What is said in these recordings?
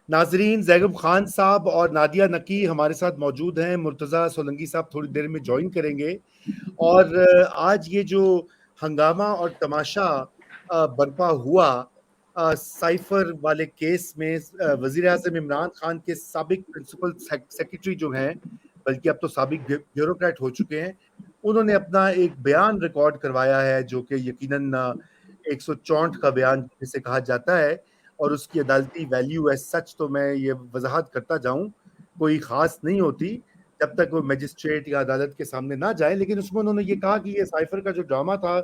नाजरीन, जैगब खान साहब और नादिया नकी हमारे साथ मौजूद हैं। मुर्तज़ा सोलंकी साहब थोड़ी देर में ज्वाइन करेंगे। और आज ये जो हंगामा और तमाशा बर्पा हुआ साइफर वाले केस में, वजीर आज़म इमरान खान के साबिक प्रिंसिपल सेक्रेटरी जो हैं, बल्कि अब तो साबिक ब्यूरोक्रेट हो चुके हैं, उन्होंने अपना एक बयान रिकॉर्ड करवाया है जो कि यकीनन 164 का बयान जिसे कहा जाता है। और उसकी अदालती वैल्यू एज सच तो मैं ये वजाहत करता जाऊं कोई खास नहीं होती जब तक वो मजिस्ट्रेट या अदालत के सामने ना जाए। लेकिन उसमें उन्होंने ये कहा कि ये साइफर का जो ड्रामा था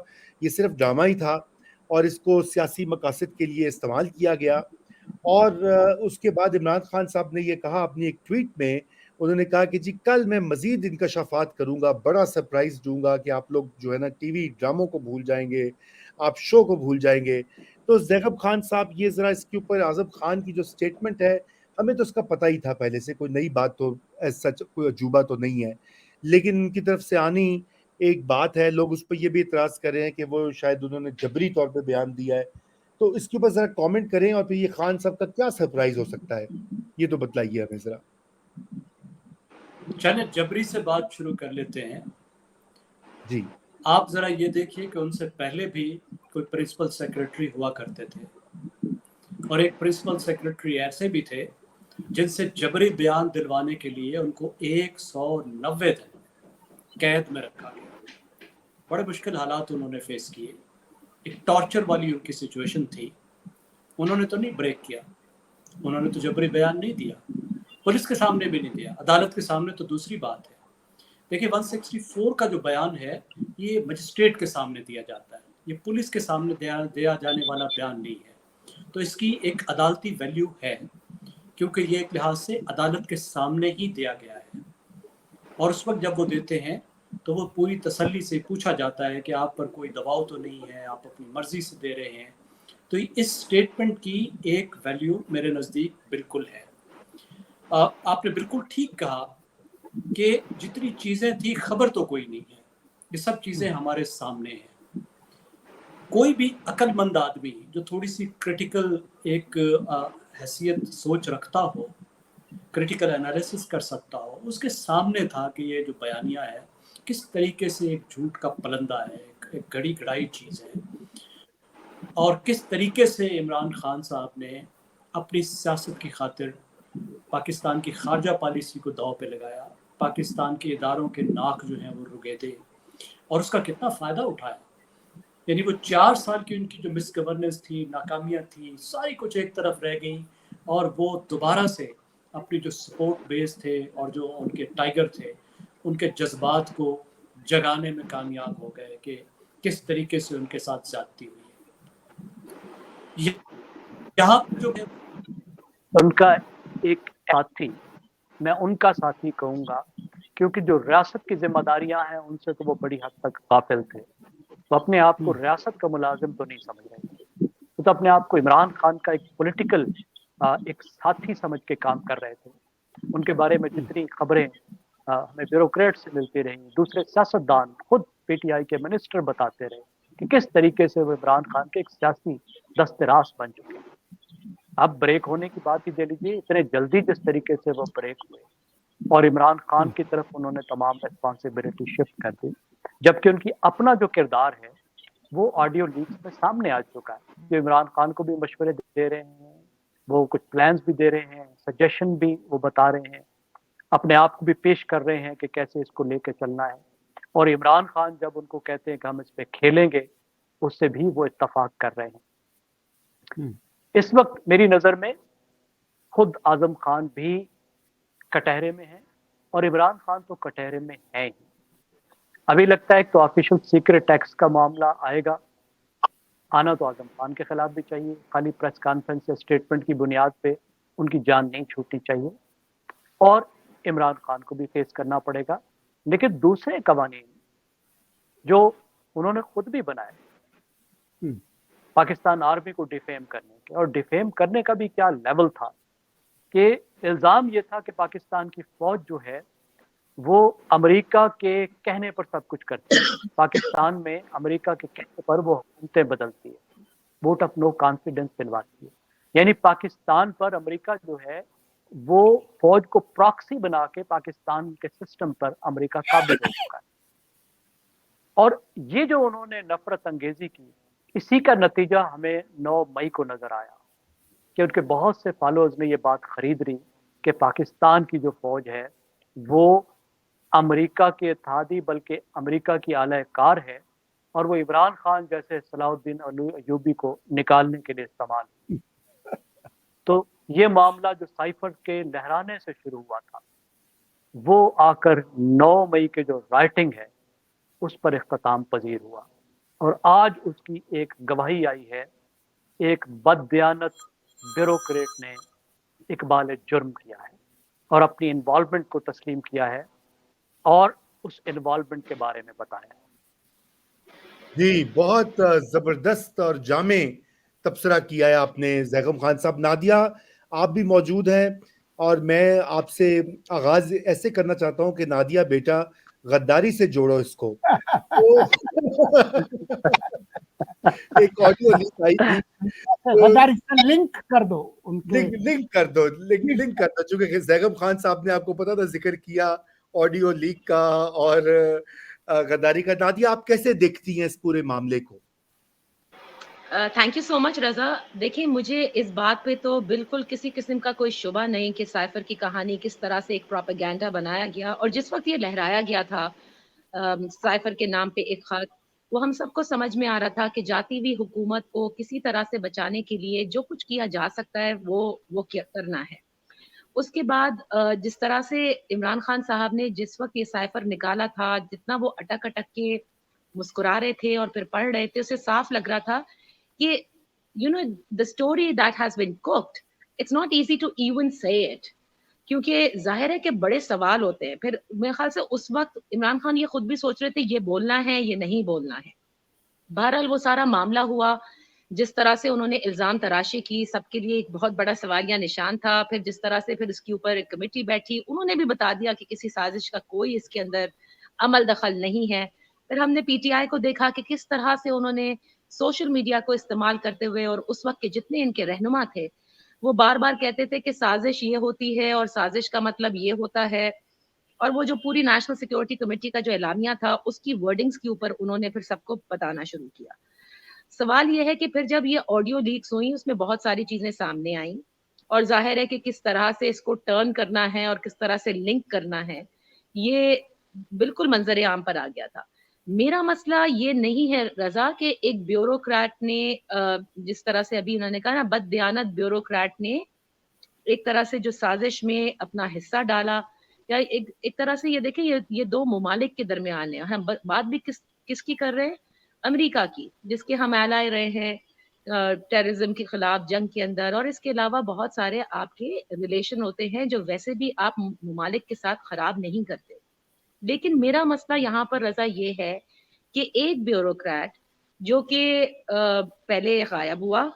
ये सिर्फ ड्रामा ही था और इसको सियासी मकासद के लिए इस्तेमाल किया गया। और उसके बाद इमरान खान साहब ने ये कहा अपनी एक ट्वीट में, उन्होंने कहा कि जी कल मैं मजीद इंकशाफात करूंगा, बड़ा सरप्राइज दूंगा कि आप लोग जो है ना टीवी ड्रामों को भूल जाएंगे, आप शो को भूल जाएंगे। तो जैकब खान साहब, ये जरा इसके ऊपर आजम खान की जो स्टेटमेंट है, हमें तो उसका पता ही था पहले से, कोई नई बात तो सच कोई अजूबा तो नहीं है, लेकिन उनकी तरफ से आनी एक बात है। लोग उस पर ये भी इतराज कर रहे हैं कि वो शायद उन्होंने जबरी तौर पे बयान दिया है। तो इसके ऊपर जरा कमेंट करें और फिर ये खान साहब का क्या सरप्राइज हो सकता है, ये तो बतलाइए हमें जरा। चलिए जबरी से बात शुरू कर लेते हैं। जी, आप जरा ये देखिए कि उनसे पहले भी कोई प्रिंसिपल सेक्रेटरी हुआ करते थे, और एक प्रिंसिपल सेक्रेटरी ऐसे भी थे जिनसे जबरी बयान दिलवाने के लिए उनको 190 दिन कैद में रखा गया। बड़े मुश्किल हालात उन्होंने फेस किए, एक टॉर्चर वाली उनकी सिचुएशन थी। उन्होंने तो नहीं ब्रेक किया, उन्होंने तो जबरी बयान नहीं दिया, पुलिस के सामने भी नहीं दिया, अदालत के सामने तो दूसरी बात है। देखिए 164 का जो बयान है ये मजिस्ट्रेट के सामने दिया जाता है, ये पुलिस के सामने दिया जाने वाला बयान नहीं है। तो इसकी एक अदालती वैल्यू है, क्योंकि ये एक लिहाज से अदालत के सामने ही दिया गया है। और उस वक्त जब वो देते हैं तो वो पूरी तसल्ली से पूछा जाता है कि आप पर कोई दबाव तो नहीं है, आप अपनी मर्जी से दे रहे हैं। तो इस स्टेटमेंट की एक वैल्यू मेरे नज़दीक बिल्कुल है। आपने बिल्कुल ठीक कहा कि जितनी चीज़ें थी खबर तो कोई नहीं है, ये सब चीज़ें हमारे सामने हैं। कोई भी अक्लमंद आदमी जो थोड़ी सी क्रिटिकल एक हैसियत सोच रखता हो, क्रिटिकल एनालिसिस कर सकता हो, उसके सामने था कि ये जो बयानिया है किस तरीके से एक झूठ का पलंदा है, एक गड़ी गड़ाई चीज़ है, और किस तरीके से इमरान खान साहब ने अपनी सियासत की खातिर पाकिस्तान की खारजा पॉलिसी को दांव पे लगाया, पाकिस्तान के इदारों के नाक जो हैं वो रुगेदे, और उसका कितना फ़ायदा उठाया। यानी वो 4 साल की उनकी जो मिस गवर्नेंस थी, नाकामियाँ थी, सारी कुछ एक तरफ रह गई, और वो दोबारा से अपनी जो सपोर्ट बेस थे और जो उनके टाइगर थे, उनके जज्बात को जगाने में कामयाब हो गए कि किस तरीके से उनके साथ ज्यादती हुई है। यहाँ जो उनका एक साथी, मैं उनका साथी कहूंगा, क्योंकि जो रियासत की जिम्मेदारियां हैं उनसे तो वो बड़ी हद तक गाफिल थे। वो अपने आप को रियासत का मुलाजिम तो नहीं समझ रहे थे, तो अपने आप को इमरान खान का एक पॉलिटिकल एक साथी समझ के काम कर रहे थे। उनके बारे में जितनी खबरें हमें ब्यूरोक्रेट से मिलती रही, दूसरे सियासतदान, खुद पीटीआई के मिनिस्टर बताते रहे कि किस तरीके से वो इमरान खान के एक सियासी दस्तरास बन चुके हैं। अब ब्रेक होने की बात ही दे लीजिए, इतने जल्दी जिस तरीके से वो ब्रेक हुए और इमरान खान की तरफ उन्होंने तमाम रिस्पॉन्सिबिलिटी शिफ्ट कर दी, जबकि उनकी अपना जो किरदार है वो ऑडियो लीक्स में सामने आ चुका है। जो इमरान खान को भी मशवरे दे रहे हैं, वो कुछ प्लान्स भी दे रहे हैं, सजेशन भी वो बता रहे हैं, अपने आप को भी पेश कर रहे हैं कि कैसे इसको लेके चलना है। और इमरान खान जब उनको कहते हैं कि हम इस पे खेलेंगे, उससे भी वो इत्तफाक कर रहे हैं। इस वक्त मेरी नजर में खुद आजम खान भी कटहरे में है और इमरान खान तो कटहरे में है ही। अभी लगता है तो ऑफिशियल सीक्रेट टैक्स का मामला आएगा, आना तो आजम खान के खिलाफ भी चाहिए, खाली प्रेस कॉन्फ्रेंस या स्टेटमेंट की बुनियाद पे उनकी जान नहीं छूटनी चाहिए, और इमरान खान को भी फेस करना पड़ेगा। लेकिन दूसरे कवानीन जो उन्होंने खुद भी बनाए पाकिस्तान आर्मी को डिफेम करने के, और डिफेम करने का भी क्या लेवल था कि इल्जाम ये था कि पाकिस्तान की फौज जो है वो अमेरिका के कहने पर सब कुछ करती है, पाकिस्तान में अमेरिका के कहने पर वो हुकूमतें बदलती है, वोट ऑफ नो कॉन्फिडेंस दिलवाती है। यानी पाकिस्तान पर अमेरिका जो है वो फौज को प्रॉक्सी बना के पाकिस्तान के सिस्टम पर अमेरिका काबिज हो चुका है। और ये जो उन्होंने नफरत अंगेजी की, इसी का नतीजा हमें 9 मई को नजर आया कि उनके बहुत से फॉलोअर्स ने ये बात खरीद ली कि पाकिस्तान की जो फौज है वो अमेरिका के इत्तेहादी बल्कि अमेरिका की आला कार है और वो इमरान खान जैसे सलाहुद्दीन अयूबी को निकालने के लिए इस्तेमाल हुई। तो ये मामला जो साइफर के लहराने से शुरू हुआ था वो आकर 9 मई के जो राइटिंग है उस पर इख्तिताम पजीर हुआ और आज उसकी एक गवाही आई है। एक बददियानत ब्यूरोक्रेट ने इकबाल जुर्म किया है और अपनी इन्वॉल्वमेंट को तस्लीम किया है और उस इन्वॉल्वमेंट के बारे में बताया। जी, बहुत जबरदस्त और जामे तबसरा किया है आपने ज़ैगम खान साहब। नादिया, आप भी मौजूद हैं और मैं आपसे आगाज ऐसे करना चाहता हूं कि नादिया बेटा गद्दारी से जोड़ो इसको। तो एक ऑडियो लिंक आई थी, गद्दारी से लिंक कर दो उनके, लिंक कर दो चूंकि ज़ैगम खान साहब ने, आपको पता था, जिक्र किया ऑडियो लीक का और गद्दारी का। नादिया, आप कैसे देखती हैं इस पूरे मामले को? थैंक यू सो मच रजा। देखिए, मुझे इस बात पे तो बिल्कुल किसी किस्म का कोई शुबा नहीं कि साइफर की कहानी किस तरह से एक प्रोपेगेंडा बनाया गया और जिस वक्त ये लहराया गया था साइफर के नाम पे एक खत, वो हम सबको समझ में आ रहा था कि जाती हुई हुकूमत को किसी तरह से बचाने के लिए जो कुछ किया जा सकता है वो करना है। उसके बाद जिस तरह से इमरान खान साहब ने जिस वक्त ये साइफर निकाला था, जितना वो अटक अटक के मुस्कुरा रहे थे और फिर पढ़ रहे थे, उससे साफ लग रहा था कि the story that has been cooked, it's not easy to even say it, क्योंकि जाहिर है कि बड़े सवाल होते हैं। फिर मेरे ख्याल से उस वक्त इमरान खान ये खुद भी सोच रहे थे ये बोलना है ये नहीं बोलना है। बहरहाल वो सारा मामला हुआ, जिस तरह से उन्होंने इल्जाम तराशी की, सबके लिए एक बहुत बड़ा सवालिया निशान था। फिर जिस तरह से फिर इसके ऊपर एक कमेटी बैठी, उन्होंने भी बता दिया कि किसी साजिश का कोई इसके अंदर अमल दखल नहीं है। फिर हमने पीटीआई को देखा कि किस तरह से उन्होंने सोशल मीडिया को इस्तेमाल करते हुए, और उस वक्त के जितने इनके रहनुमा थे वो बार बार कहते थे कि साजिश ये होती है और साजिश का मतलब ये होता है। और वो जो पूरी नेशनल सिक्योरिटी कमेटी का जो एलामिया था उसकी वर्डिंग्स के ऊपर उन्होंने फिर सबको बताना शुरू किया। सवाल ये है कि फिर जब ये ऑडियो लीक्स हुई उसमें बहुत सारी चीजें सामने आई और जाहिर है कि किस तरह से इसको टर्न करना है और किस तरह से लिंक करना है ये बिल्कुल मंजर आम पर आ गया था। मेरा मसला ये नहीं है रजा कि एक ब्यूरोक्रेट ने जिस तरह से अभी उन्होंने कहा ना, बददियानत ब्यूरोक्रेट ने एक तरह से जो साजिश में अपना हिस्सा डाला, या एक तरह से ये देखें ये दो मुमालिक के दरमियान है। हम बात भी किसकी कर रहे हैं? अमेरिका की, जिसके हम एलाय रहे हैं टेररिज्म के खिलाफ जंग के अंदर, और इसके अलावा बहुत सारे आपके रिलेशन होते हैं जो वैसे भी आप मुमालिक के साथ खराब नहीं करते। लेकिन मेरा मसला यहाँ पर रजा ये है कि एक ब्यूरोक्रेट जो कि पहले गायब हुआ,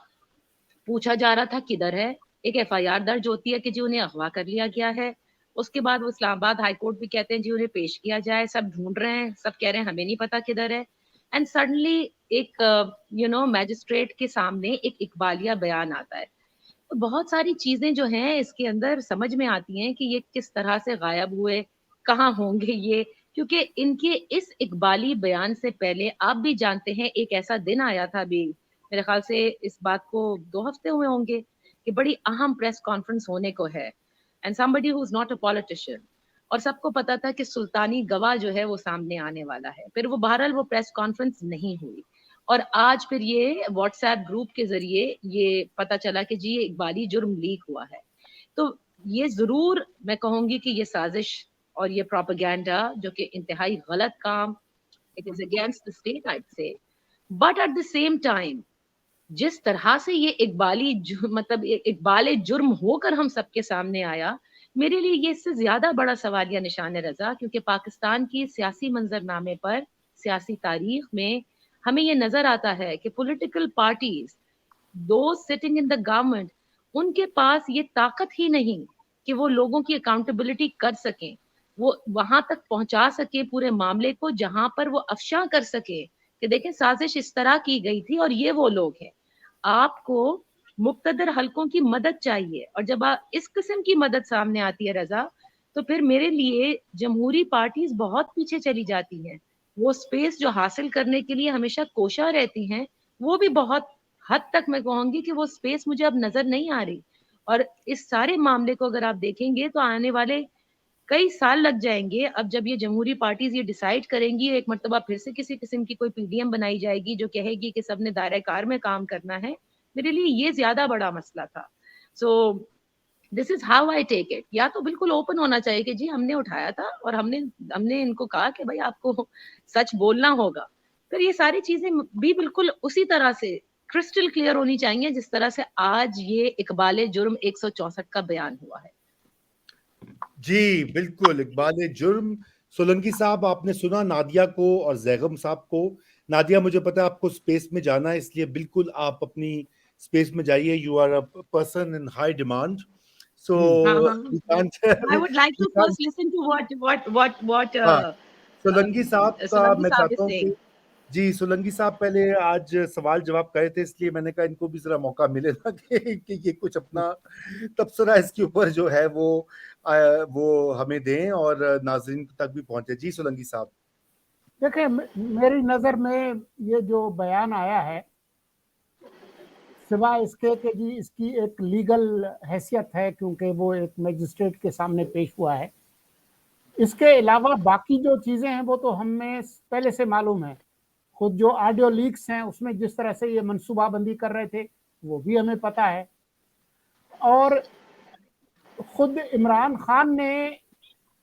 पूछा जा रहा था किधर है, एक एफआईआर दर्ज होती है कि जी उन्हें अगवा कर लिया गया है, उसके बाद वो इस्लामाबाद हाई कोर्ट भी कहते हैं जी उन्हें पेश किया जाए, सब ढूंढ रहे हैं, सब कह रहे हैं हमें नहीं पता किधर है। एंड सडनली एक मैजिस्ट्रेट के सामने एक इकबालिया बयान आता है। तो बहुत सारी चीजें जो हैं इसके अंदर समझ में आती हैं कि ये किस तरह से गायब हुए, कहाँ होंगे ये, क्योंकि इनके इस इकबाली बयान से पहले आप भी जानते हैं एक ऐसा दिन आया था, अभी मेरे ख्याल से इस बात को 2 हफ्ते हुए होंगे, कि बड़ी अहम प्रेस कॉन्फ्रेंस होने को है and somebody who is not a politician, और सबको पता था कि सुल्तानी गवाह जो है वो सामने आने वाला है। फिर वो बहरहाल वो प्रेस कॉन्फ्रेंस नहीं हुई और आज फिर ये व्हाट्सएप ग्रुप के जरिए ये पता चला कि जी ये इकबाली जुर्म लीक हुआ है। तो ये जरूर मैं कहूंगी कि ये साजिश और ये प्रोपेगेंडा जो कि इंतहाई गलत काम, it is against the state I say, but at the same time जिस तरह से ये इकबाल जुर्म होकर हम सबके सामने आया, मेरे लिए ये इससे ज्यादा बड़ा सवालिया निशान है रजा, क्योंकि पाकिस्तान की सियासी मंजरनामे पर, सियासी तारीख में हमें ये नजर आता है कि पॉलिटिकल पार्टीज, दो सिटिंग इन द गवर्नमेंट, उनके पास ये ताकत ही नहीं कि वो लोगों की अकाउंटेबिलिटी कर सकें, वो वहां तक पहुंचा सके पूरे मामले को जहां पर वो अफशा कर सके कि देखें साजिश इस तरह की गई थी और ये वो लोग हैं। आपको मुक्तदर हलकों की मदद चाहिए। और जब इस किस्म की मदद सामने आती है रजा, तो फिर मेरे लिए जमहूरी पार्टीज बहुत पीछे चली जाती हैं। वो स्पेस जो हासिल करने के लिए हमेशा कोशा रहती हैं, वो भी बहुत हद तक मैं कहूंगी कि वो स्पेस मुझे अब नजर नहीं आ रही। और इस सारे मामले को अगर आप देखेंगे तो आने वाले कई साल लग जाएंगे। अब जब ये जमहूरी पार्टीज ये डिसाइड करेंगी, एक मर्तबा फिर से किसी किस्म की कोई पीडीएम बनाई जाएगी जो कहेगी कि सबने दायरे कार में काम करना है, मेरे लिए ये ज्यादा बड़ा मसला था। So this is how I take it. या तो बिल्कुल ओपन होना चाहिए कि जी हमने उठाया था और हमने हमने इनको कहा कि भाई आपको सच बोलना होगा। फिर ये सारी चीजें भी बिल्कुल उसी तरह से क्रिस्टल क्लियर होनी चाहिए जिस तरह से आज ये इकबाल जुर्म 164 का बयान हुआ है। जी बिल्कुल, इकबाल जुर्म। सोलंकी साहब, आपने सुना नादिया को और जैगम साहब को। नादिया, मुझे पता है आपको स्पेस में जाना है, इसलिए बिल्कुल आप अपनी स्पेस में जाइए। You are a person in high demand, so we can't I would like we to can't first listen to what हाँ, सोलंकी साहब का Solanki मैं Saab is चाहता हूँ saying. कि जी, सोलंकी साहब पहले आज सवाल जवाब करे थे, इसलिए मैंने कहा इनको भी जरा मौका मिले ना कि ये कुछ अपना तबसरा इसके ऊपर जो है वो हमें दें और नाज़रीन तक भी पहुंचे। जी सोलंकी साहब। देखिए, मेरी नज़र में ये जो बयान आया है, सिवाय इसके कि जी इसकी एक लीगल हैसियत है क्योंकि वो एक मजिस्ट्रेट के सामने पेश हुआ है, इसके अलावा बाकी जो चीज़ें हैं वो तो हमें पहले से मालूम है। खुद जो ऑडियो लीक्स हैं उसमें जिस तरह से ये मनसूबाबंदी कर रहे थे वो भी हमें पता है। और खुद इमरान खान ने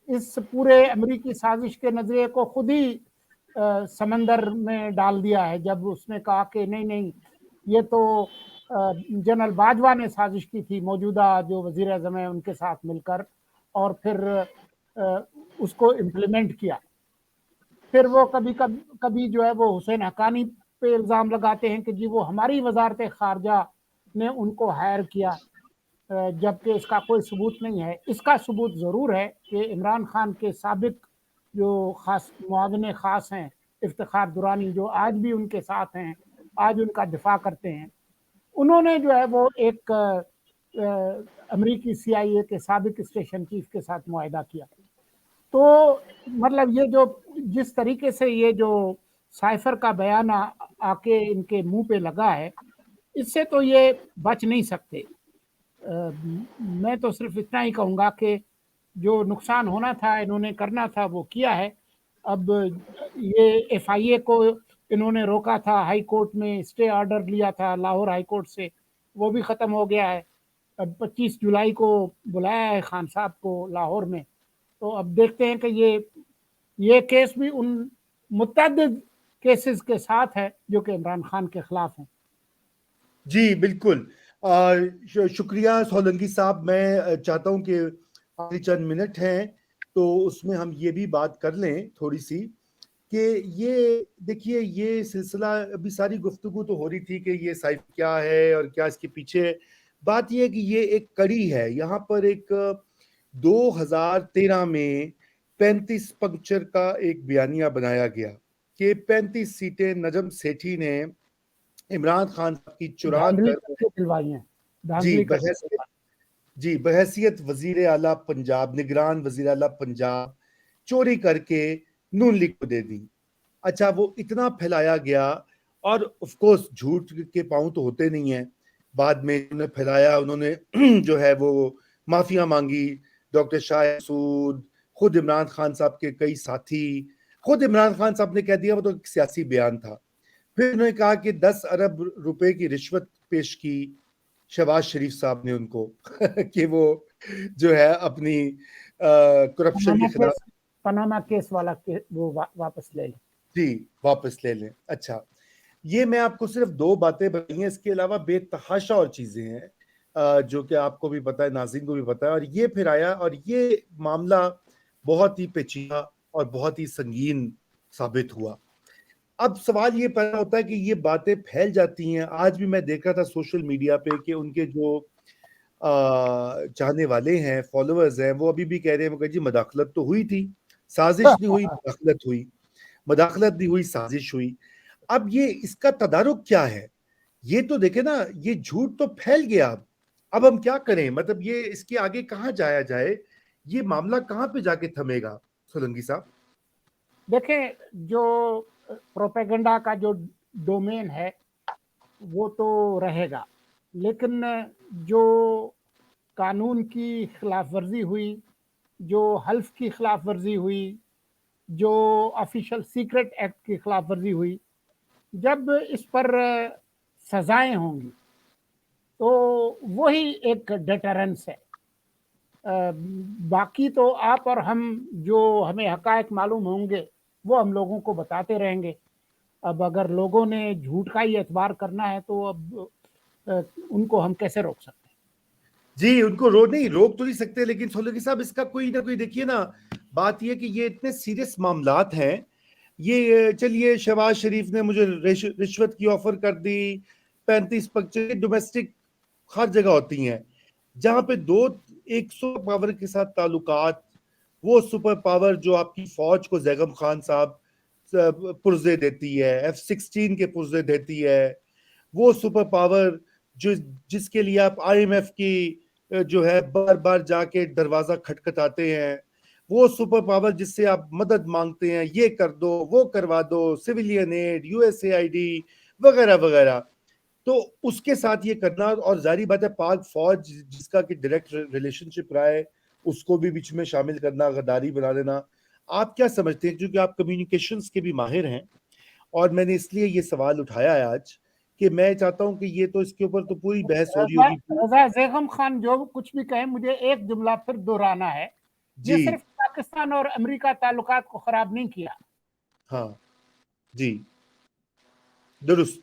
इस पूरे अमेरिकी साजिश के नज़रिए को खुद ही समंदर में डाल दिया है जब उसने कहा कि नहीं नहीं, ये तो जनरल बाजवा ने साजिश की थी, मौजूदा जो वज़ीर आज़म है उनके साथ मिलकर, और फिर उसको इम्प्लीमेंट किया। फिर वो कभी जो है वो हुसैन हक्कानी पे इल्ज़ाम लगाते हैं कि जी वो हमारी वजारत खारजा ने उनको हायर किया, जबकि इसका कोई सबूत नहीं है। इसका सबूत ज़रूर है कि इमरान खान के साबिक जो खास मुआविन ख़ास हैं इफ्तिखार दुरानी, जो आज भी उनके साथ हैं, आज उनका दिफा करते हैं, उन्होंने जो है वो एक अमेरिकी CIA के साबिक स्टेशन चीफ के साथ मुआहदा किया। तो मतलब ये जो जिस तरीके से ये जो साइफर का बयान आके इनके मुंह पे लगा है, इससे तो ये बच नहीं सकते। मैं तो सिर्फ इतना ही कहूँगा कि जो नुकसान होना था, इन्होंने करना था, वो किया है। अब ये FIA को इन्होंने रोका था, हाई कोर्ट में स्टे ऑर्डर लिया था लाहौर हाई कोर्ट से, वो भी ख़त्म हो गया है। अब 25 जुलाई को बुलाया है खान साहब को लाहौर में। तो अब देखते हैं कि ये केस भी उन मुतअद्दिद केसेस के साथ है जो कि इमरान खान के खिलाफ हैं। जी बिल्कुल, शुक्रिया सोलंकी साहब। मैं चाहता हूं कि आखिरी चंद मिनट हैं तो उसमें हम ये भी बात कर लें थोड़ी सी कि ये देखिए, ये सिलसिला अभी सारी गुफ्तगू तो हो रही थी कि ये साइफ क्या है और क्या इसके पीछे। बात ये है कि ये एक कड़ी है। यहाँ पर एक 2013 में 35 पंक्चर का एक बयानिया बनाया गया कि 35 सीटें नजम सेठी ने इमरान खान की चुरा कर दिलवाई हैं। जी बहैसियत वजीर आला पंजाब, निगरान वजीर आला पंजाब, चोरी करके नून लीग को दे दी। अच्छा, वो इतना फैलाया गया और ऑफ कोर्स झूठ के पांव तो होते नहीं है। बाद में उन्होंने फैलाया, उन्होंने जो है वो माफिया मांगी। डॉक्टर शाह सूद, खुद इमरान खान साहब के कई साथी, खुद इमरान खान साहब ने कह दिया वो तो एक सियासी बयान था। फिर उन्होंने कहा कि 10 अरब रुपए की रिश्वत पेश की शहबाज शरीफ साहब ने उनको कि वो जो है अपनी करप्शन के खिलाफ पनामा केस वाला वो वापस ले लें। जी वापस ले लें। अच्छा, ये मैं आपको सिर्फ 2 बातें बताई हैं, इसके अलावा बेतहाशा और चीजें हैं जो कि आपको भी पता है, नाज़रीन को भी पता है। और ये फिर आया और ये मामला बहुत ही पेचीदा और बहुत ही संगीन साबित हुआ। अब सवाल ये पैदा होता है कि ये बातें फैल जाती हैं। आज भी मैं देख रहा था सोशल मीडिया पे कि उनके जो चाहने वाले हैं, फॉलोअर्स हैं, वो अभी भी कह रहे हैं वो जी मदाखलत तो हुई थी, साजिश नहीं हुई, मदाखलत हुई, मदाखलत नहीं हुई, साजिश हुई। अब ये इसका तदारुक क्या है? ये तो देखे ना, ये झूठ तो फैल गया। अब हम क्या करें, मतलब ये इसके आगे कहाँ जाया जाए, ये मामला कहाँ पे जाके थमेगा सोलंकी साहब? देखें, जो प्रोपेगेंडा का जो डोमेन है वो तो रहेगा, लेकिन जो कानून की खिलाफ वर्जी हुई, जो हल्फ की खिलाफ वर्जी हुई, जो ऑफिशियल सीक्रेट एक्ट की खिलाफ वर्जी हुई, जब इस पर सजाएं होंगी तो वही एक डेटरेंस है। बाकी तो आप और हम जो हमें हकायक मालूम होंगे वो हम लोगों को बताते रहेंगे। अब अगर लोगों ने झूठ का ही एतबार करना है तो अब उनको हम कैसे रोक सकते हैं? जी, उनको रोक तो नहीं सकते, लेकिन सोलंकी साहब इसका कोई ना कोई, देखिए ना, बात ये कि ये इतने सीरियस मामलात हैं। ये चलिए, शहबाज शरीफ ने मुझे रिश्वत की ऑफर कर दी, 35-25 डोमेस्टिक हर जगह होती हैं, जहां पे दो एक सुपर पावर के साथ ताल्लुकात, वो सुपर पावर जो आपकी फौज को जैगम खान साहब पुर्जे देती है, F-16 के पुर्जे देती है, वो सुपर पावर जो जिसके लिए आप IMF की जो है बार बार जाके दरवाजा खटखटाते हैं, वो सुपर पावर जिससे आप मदद मांगते हैं, ये कर दो, वो करवा दो, सिविलियन एड, USAID वगैरह वगैरह, तो उसके साथ ये करना, और जारी बात है पाक फौज जिसका कि डायरेक्ट रिलेशनशिप रहा है, उसको भी बीच में शामिल करना, गद्दारी बना देना। आप क्या समझते हैं, क्योंकि आप कम्युनिकेशंस के भी माहिर हैं, और मैंने इसलिए ये सवाल उठाया है आज कि मैं चाहता हूं कि ये तो इसके ऊपर तो पूरी बहस हो रही होगी। रजा जैगम खान जो कुछ भी कहे, मुझे एक जुमला फिर दोहराना है, ये जी, सिर्फ पाकिस्तान और अमेरिका ताल्लुकात को खराब नहीं किया, हाँ, जी, दुरुस्त,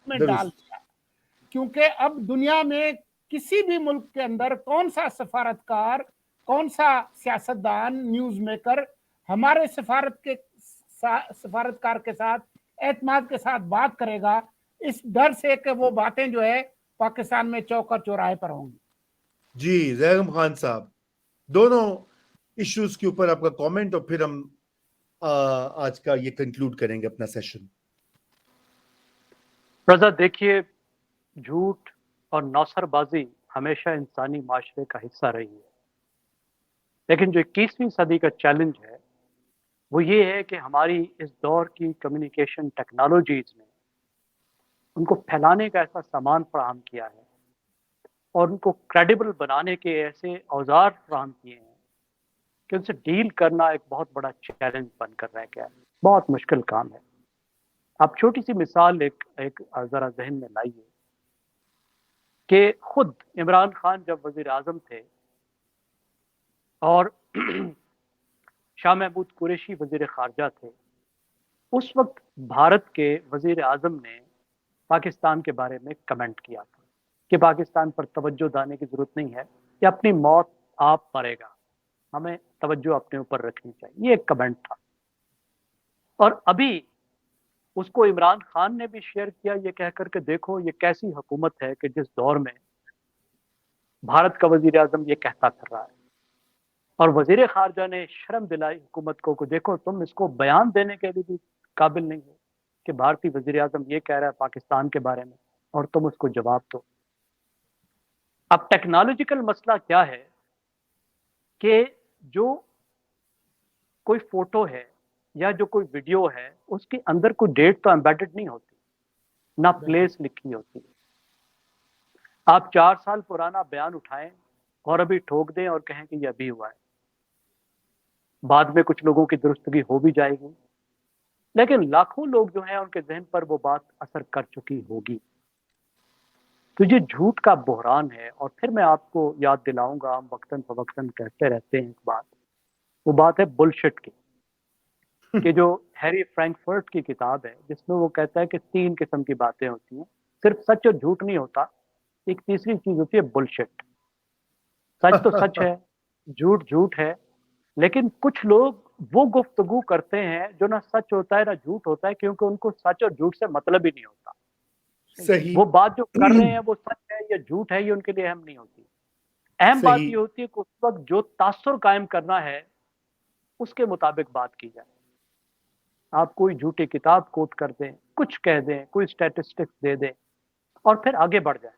में डाल दुरुस्त। दिया। क्योंकि अब दुनिया में किसी भी मुल्क के अंदर कौन सा सफारतकार, कौन सा सियासतदान, न्यूज मेकर हमारे सफारतकार के साथ एतमाद के साथ बात करेगा, इस डर से कि वो बातें जो है पाकिस्तान में चौक चौराहे पर होंगी। जी, जैगम खान साहब, दोनों इश्यूज के ऊपर आपका कमेंट, और फिर हम आज का ये कंक्लूड करेंगे अपना सेशन। रजा, देखिए, झूठ और नौसरबाजी हमेशा इंसानी माशरे का हिस्सा रही है, लेकिन जो 21वीं सदी का चैलेंज है वो ये है कि हमारी इस दौर की कम्युनिकेशन टेक्नोलॉजीज ने उनको फैलाने का ऐसा सामान फराहम किया है और उनको क्रेडिबल बनाने के ऐसे औजार फराहम किए हैं कि उनसे डील करना एक बहुत बड़ा चैलेंज बनकर रह गया है। बहुत मुश्किल काम है। आप छोटी सी मिसाल एक जरा जहन में लाइए कि खुद इमरान खान जब वजीर आजम थे और शाह महमूद कुरैशी वजीर खारजा थे, उस वक्त भारत के वजीर आजम ने पाकिस्तान के बारे में कमेंट किया था कि पाकिस्तान पर तवज्जो देने की जरूरत नहीं है, कि अपनी मौत आप मरेगा, हमें तवज्जो अपने ऊपर रखनी चाहिए। ये एक कमेंट था। और अभी उसको इमरान खान ने भी शेयर किया, ये कहकर के देखो ये कैसी हुकूमत है कि जिस दौर में भारत का वजीर आजम ये कहता फिर रहा है। और वजीर खारजा ने शर्म दिलाई हुकूमत को देखो तुम इसको बयान देने के लिए भी काबिल नहीं हो कि भारतीय वजीर आजम ये कह रहा है पाकिस्तान के बारे में और तुम उसको जवाब दो। अब टेक्नोलॉजिकल मसला क्या है कि जो कोई फोटो है या जो कोई वीडियो है उसके अंदर कोई डेट तो एम्बेडेड नहीं होती, ना प्लेस लिखी होती। आप 4 साल पुराना बयान उठाएं और अभी ठोक दें और कहें कि ये अभी हुआ है, बाद में कुछ लोगों की दुरुस्तगी हो भी जाएगी, लेकिन लाखों लोग जो हैं उनके जहन पर वो बात असर कर चुकी होगी। तो ये झूठ का बहरान है। और फिर मैं आपको याद दिलाऊंगा, हम वक्तन फवक्तन कहते रहते हैं एक बात, वो बात है बुलशिट की, कि जो हैरी फ्रैंकफर्ट की किताब है जिसमें वो कहता है कि 3 किस्म की बातें होती हैं, सिर्फ सच और झूठ नहीं होता, एक तीसरी चीज होती है बुलशिट। सच तो सच है, झूठ झूठ है, लेकिन कुछ लोग वो गुफ्तगू करते हैं जो ना सच होता है ना झूठ होता है, क्योंकि उनको सच और झूठ से मतलब ही नहीं होता। सही, वो बात जो कर रहे हैं वो सच है या झूठ है ये उनके लिए अहम नहीं होती। अहम बात सही, ये होती है कि उस वक्त जो तासुर कायम करना है उसके मुताबिक बात की जाए। आप कोई झूठी किताब कोट कर दें, कुछ कह दें, कोई स्टैटिस्टिक्स दे दें, और फिर आगे बढ़ जाए,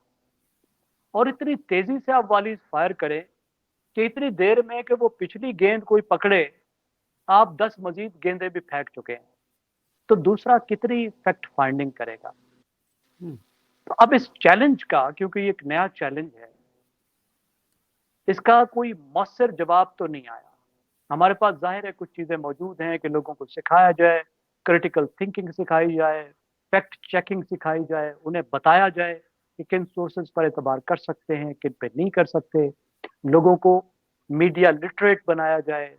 और इतनी तेजी से आप वॉलीज फायर करें कि इतनी देर में कि वो पिछली गेंद कोई पकड़े, आप 10 मजीद गेंदें भी फेंक चुके हैं, तो दूसरा कितनी फैक्ट फाइंडिंग करेगा। तो अब इस चैलेंज का, क्योंकि ये एक नया चैलेंज है, इसका कोई मौसर जवाब तो नहीं आया। हमारे पास जाहिर है कुछ चीजें मौजूद हैं कि लोगों को सिखाया जाए, क्रिटिकल थिंकिंग सिखाई जाए, फैक्ट चेकिंग सिखाई जाए, उन्हें बताया जाए कि किन सोर्सेज पर एतबार कर सकते हैं, किन पे नहीं कर सकते, लोगों को मीडिया लिटरेट बनाया जाए,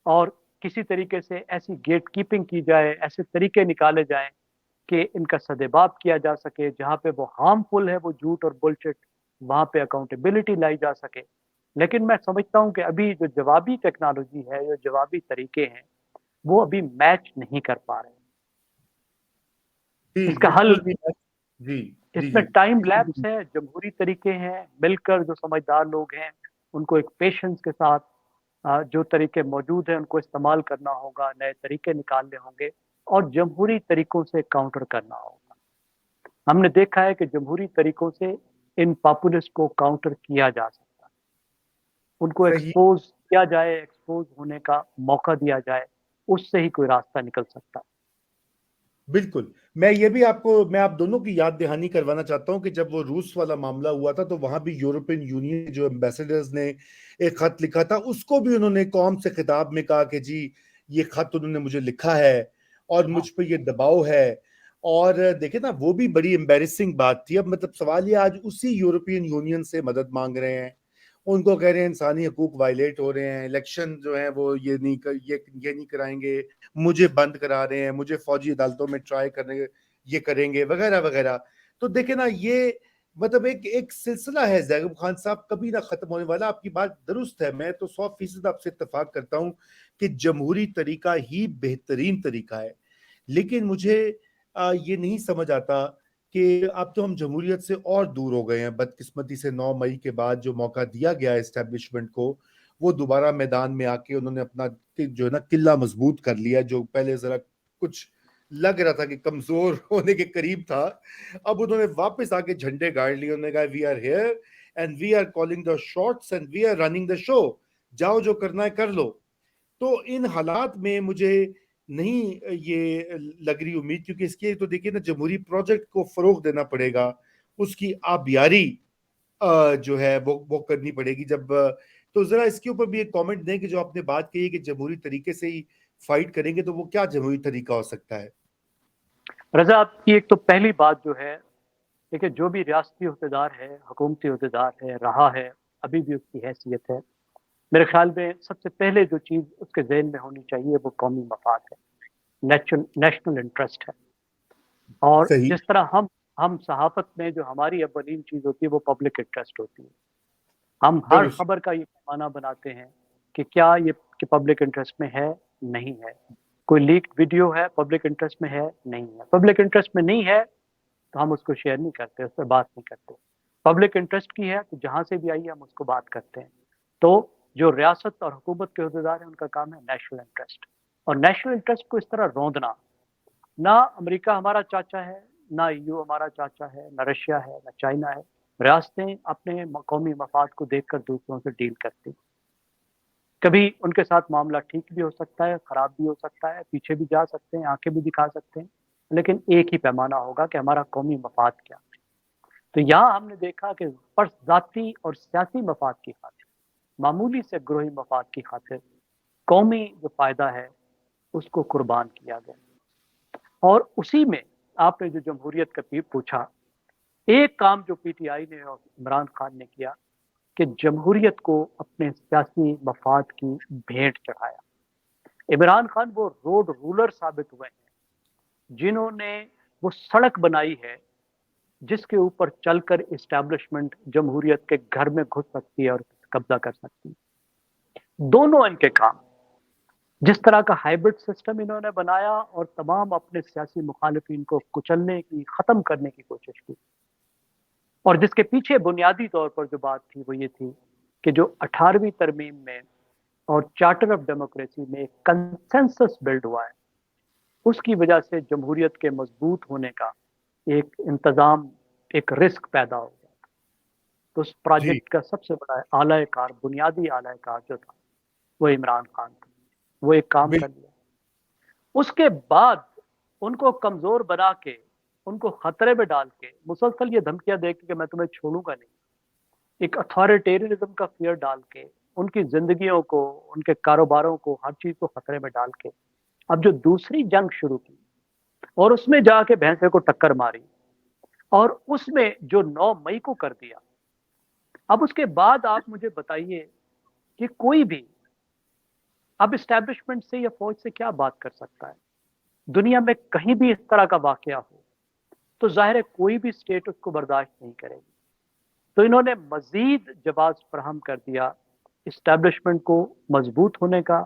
और किसी तरीके से ऐसी गेट कीपिंग की जाए, ऐसे तरीके निकाले जाएं कि इनका सदेबाप किया जा सके, जहाँ पे वो हार्मफुल है, वो झूठ और बुलशिट, वहाँ पे अकाउंटेबिलिटी लाई जा सके। लेकिन मैं समझता हूँ कि अभी जो जवाबी टेक्नोलॉजी है, जो जवाबी तरीके हैं, वो अभी मैच नहीं कर पा रहे। जी, इसका हल, बिल्कुल भी जी जी इसमें जी टाइम लैप्स है, जमहूरी तरीके हैं, मिलकर जो समझदार लोग हैं उनको एक पेशेंस के साथ जो तरीके मौजूद हैं उनको इस्तेमाल करना होगा, नए तरीके निकालने होंगे और जमहूरी तरीकों से काउंटर करना होगा। हमने देखा है कि जमहूरी तरीकों से इन पॉपुलिस्ट को काउंटर किया जा सकता है, उनको सही। एक्सपोज किया जाए, एक्सपोज होने का मौका दिया जाए, उससे ही कोई रास्ता निकल सकता है। बिल्कुल, मैं आप दोनों की याद दहानी करवाना चाहता हूं कि जब वो रूस वाला मामला हुआ था तो वहां भी यूरोपियन यूनियन जो एम्बेसडर्स ने एक खत लिखा था, उसको भी उन्होंने कौम से खिताब में कहा कि जी ये खत उन्होंने मुझे लिखा है और मुझ पे ये दबाव है। और देखे ना, वो भी बड़ी एम्बेरसिंग बात थी। अब मतलब सवाल ये, आज उसी यूरोपियन यूनियन से मदद मांग रहे हैं, उनको कह रहे हैं इंसानी हकूक वायलेट हो रहे हैं, इलेक्शन जो है वो ये नहीं कराएंगे, मुझे बंद करा रहे हैं, मुझे फौजी अदालतों में ट्राई करने ये करेंगे वगैरह वगैरह। तो देखे ना, ये मतलब एक एक सिलसिला है ज़ैगब खान साहब, कभी ना खत्म होने वाला। आपकी बात दुरुस्त है, मैं तो 100% आपसे इत्तेफाक करता हूं कि जमहूरी तरीका ही बेहतरीन तरीका है। लेकिन मुझे ये नहीं समझ आता कि अब तो हम जमहूरियत से और दूर हो गए हैं। बदकिस्मती से 9 मई के बाद जो मौका दिया गया एस्टेब्लिशमेंट को, वो दोबारा मैदान में आके उन्होंने अपना जो है ना किला मजबूत कर लिया, जो पहले जरा कुछ लग रहा था कि कमजोर होने के करीब था। अब उन्होंने वापस आके झंडे गाड़ लिए, उन्होंने कहा we are here and we are calling the shots and we are running the show, जाओ जो करना है कर लो। तो इन हालात में मुझे नहीं ये लग रही उम्मीद, क्योंकि इसके तो देखिए ना, जमहूरी प्रोजेक्ट को फरोग देना पड़ेगा, उसकी आबियारी जो है वो करनी पड़ेगी। जब तो जरा इसके ऊपर भी एक कमेंट दें कि जो आपने बात कही कि जमहूरी तरीके से ही फाइट करेंगे, तो वो क्या जमहूरी तरीका हो सकता है? रजा, आपकी एक तो पहली बात जो है, देखिए जो भी रियासती अहदेदार है, हुकूमती अहदेदार है, रहा है, अभी भी उसकी हैसियत है, मेरे ख्याल में सबसे पहले जो चीज़ उसके ज़हन में होनी चाहिए वो कौमी मफाद है, नेशनल इंटरेस्ट है। और सही। जिस तरह हम सहाफत में जो हमारी अव्वलीन चीज़ होती है वो पब्लिक इंटरेस्ट होती है। हम हर दुरुस्त। खबर का ये पैमाना बनाते हैं कि क्या ये कि पब्लिक इंटरेस्ट में है, नहीं है। कोई लीक वीडियो है, पब्लिक इंटरेस्ट में है, नहीं है। पब्लिक इंटरेस्ट में नहीं है तो हम उसको शेयर नहीं करते, उस पर बात नहीं करते। पब्लिक इंटरेस्ट की है तो जहाँ से भी आई है हम उसको बात करते हैं। तो जो रियासत और हुकूमत के अहदेदार हैं उनका काम है नेशनल इंटरेस्ट, और नेशनल इंटरेस्ट को इस तरह रौंदना। ना अमेरिका हमारा चाचा है, ना ईयू हमारा चाचा है, ना रशिया है, ना चाइना है। रियासतें अपने कौमी मफाद को देखकर दूसरों से डील करती। कभी उनके साथ मामला ठीक भी हो सकता है, खराब भी हो सकता है, पीछे भी जा सकते हैं, आंखें भी दिखा सकते हैं, लेकिन एक ही पैमाना होगा कि हमारा कौमी मफाद क्या है। तो यहाँ हमने देखा कि पर जाती और सियासी मफाद की खातिर, मामूली से ग्रोही मफाद की खातिर कौमी जो फायदा है उसको कुर्बान किया गया। और उसी में आपने जो जमहूरियत का पूछा, एक काम जो पीटीआई ने और इमरान खान ने किया कि जमहूरियत को अपने सियासी मफाद की भेंट चढ़ाया। इमरान खान वो रोड रूलर साबित हुए हैं जिन्होंने वो सड़क बनाई है जिसके ऊपर चलकर इस्टेब्लिशमेंट जमहूरियत के घर में घुस सकती है और कब्जा कर सकती है। दोनों इनके काम, जिस तरह का हाइब्रिड सिस्टम इन्होंने बनाया और तमाम अपने सियासी मुखालिफिन को कुचलने की, खत्म करने की कोशिश की, और जिसके पीछे बुनियादी तौर पर जो बात थी वो ये थी कि जो 18वीं तरमीम में और चार्टर ऑफ डेमोक्रेसी में एक कंसेंसस बिल्ड हुआ है, उसकी वजह से जमहूरियत के मजबूत होने का एक इंतजाम एक रिस्क पैदा हो गया। तो उस प्रोजेक्ट का सबसे बड़ा आलाकार, बुनियादी आलाकार जो था वो इमरान खान था। वो एक काम कर लिया, उसके बाद उनको कमजोर बना के, उनको खतरे में डाल के, मुसलसल ये धमकियां दे के कि मैं तुम्हें छोड़ूंगा नहीं, एक अथॉरिटेरियनिज्म का फियर डाल के, उनकी जिंदगियों को, उनके कारोबारों को, हर चीज को खतरे में डाल के अब जो दूसरी जंग शुरू की और उसमें जाके भैंसे को टक्कर मारी और उसमें जो 9 मई को कर दिया। अब उसके बाद आप मुझे बताइए कि कोई भी अब इस्टेब्लिशमेंट से या फौज से क्या बात कर सकता है? दुनिया में कहीं भी इस तरह का वाकया हो तो जाहिर है कोई भी स्टेट उसको बर्दाश्त नहीं करेगी। तो इन्होंने मजीद जवाब फराहम कर दिया इस्टेब्लिशमेंट को मजबूत होने का,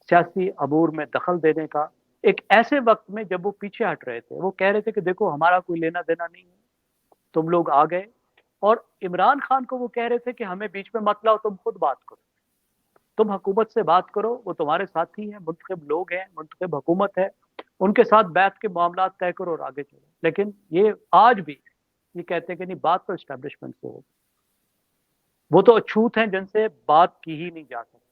सियासी अमूर में दखल देने का, एक ऐसे वक्त में जब वो पीछे हट रहे थे। वो कह रहे थे कि देखो हमारा कोई लेना देना नहीं है, तुम लोग आ गए। और इमरान खान को वो कह रहे थे कि हमें बीच में मत लाओ, तुम खुद बात करो, तुम हुकूमत से बात करो, वो तुम्हारे साथी हैं, मुंतखब लोग हैं, मुंतखब हुकूमत है, उनके साथ बैठ के मामला तय करो और आगे चलो। लेकिन ये आज भी ये कहते हैं कि नहीं, बात तो इस्टेब्लिशमेंट से हो, वो तो अछूत हैं जिनसे बात की ही नहीं जा सकती।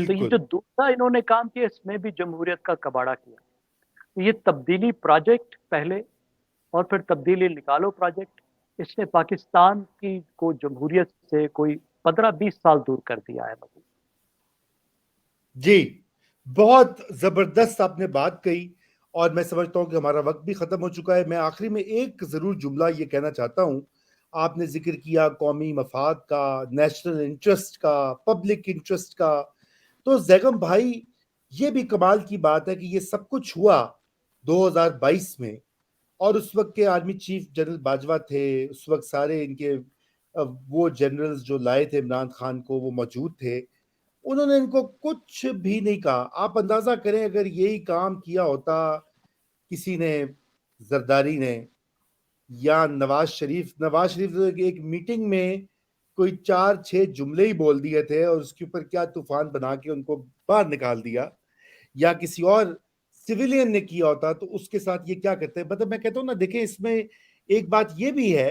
तो ये जो दूसरा इन्होंने काम किया, इसमें भी जमहूरियत का कबाड़ा किया। तो ये तब्दीली प्रोजेक्ट पहले और फिर तब्दीली निकालो प्रोजेक्ट, इसने पाकिस्तान की को जमहूरियत से कोई 15-20 साल दूर कर दिया है। जी, बहुत जबरदस्त आपने बात कही और मैं समझता हूं कि हमारा वक्त भी खत्म हो चुका है। मैं आखिरी में एक जरूर जुमला ये कहना चाहता हूं। आपने जिक्र किया कौमी मफाद का, नेशनल इंटरेस्ट का, पब्लिक इंटरेस्ट का। तो जैगम भाई, ये भी कमाल की बात है कि ये सब कुछ हुआ 2022 में और उस वक्त के आर्मी चीफ जनरल बाजवा थे। उस वक्त सारे इनके वो जनरल्स जो लाए थे इमरान खान को, वो मौजूद थे। उन्होंने इनको कुछ भी नहीं कहा। आप अंदाजा करें अगर यही काम किया होता किसी ने, जरदारी ने या नवाज शरीफ तो एक मीटिंग में कोई 4-6 जुमले ही बोल दिए थे और उसके ऊपर क्या तूफान बना के उनको बाहर निकाल दिया, या किसी और सिविलियन ने किया होता तो उसके साथ ये क्या करते हैं। मतलब मैं कहता हूँ ना, देखें इसमें एक बात ये भी है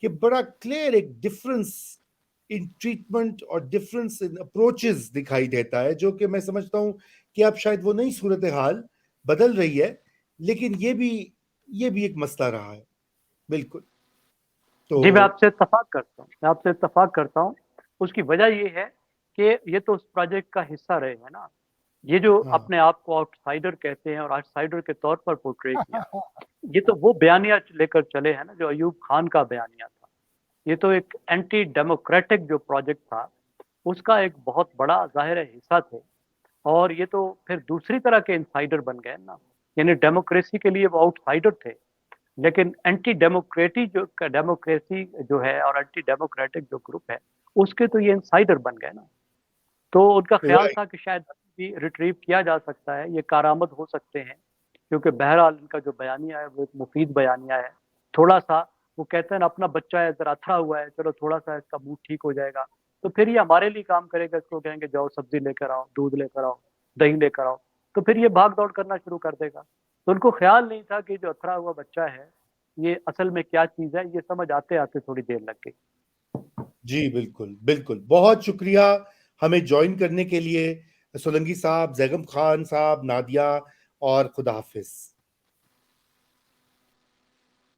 कि बड़ा क्लियर एक डिफरेंस इन ट्रीटमेंट और डिफरेंस इन अप्रोचेस दिखाई देता है, जो कि मैं समझता हूँ कि अब शायद वो नई सूरत हाल बदल रही है, लेकिन ये भी एक मसला रहा है। बिल्कुल। तो जी, मैं आपसे इत्तफाक करता हूँ। उसकी वजह ये है कि ये तो उस प्रोजेक्ट का हिस्सा रहे हैं ना। ये जो अपने आप को आउटसाइडर कहते हैं और आउटसाइडर के तौर पर पोर्ट्रे किया, ये तो वो बयानिया लेकर चले हैं ना जो अयूब खान का बयानिया था। ये तो एक एंटी डेमोक्रेटिक जो प्रोजेक्ट था उसका एक बहुत बड़ा जाहिर हिस्सा थे। और ये तो फिर दूसरी तरह के इनसाइडर बन गए ना, यानी डेमोक्रेसी के लिए वो आउटसाइडर थे, लेकिन एंटी डेमोक्रेसी जो है और एंटी डेमोक्रेटिक जो ग्रुप है उसके तो ये इनसाइडर बन गए ना। तो उनका ख्याल था कि शायद भी रिट्रीव किया जा सकता है, ये कारामद हो सकते हैं, क्योंकि बहरहाल इनका जो बयानिया है वो एक मुफीद बयानिया है। थोड़ा सा वो कहते हैं ना, अपना बच्चा है जरा अथरा हुआ है, चलो थोड़ा सा इसका मूड ठीक हो जाएगा तो फिर ये हमारे लिए काम करेगा। इसको कहेंगे जाओ सब्जी लेकर आओ, दूध लेकर आओ, दही लेकर आओ, तो फिर ये भाग दौड़ करना शुरू कर देगा। तो उनको ख्याल नहीं था कि जो अथरा हुआ बच्चा है ये असल में क्या चीज है। ये समझ आते आते थोड़ी देर लग गई। जी बिल्कुल बिल्कुल, बहुत शुक्रिया हमें ज्वाइन करने के लिए सोलंकी साहब, जैगम खान साहब, नादिया, और खुदा हाफिज।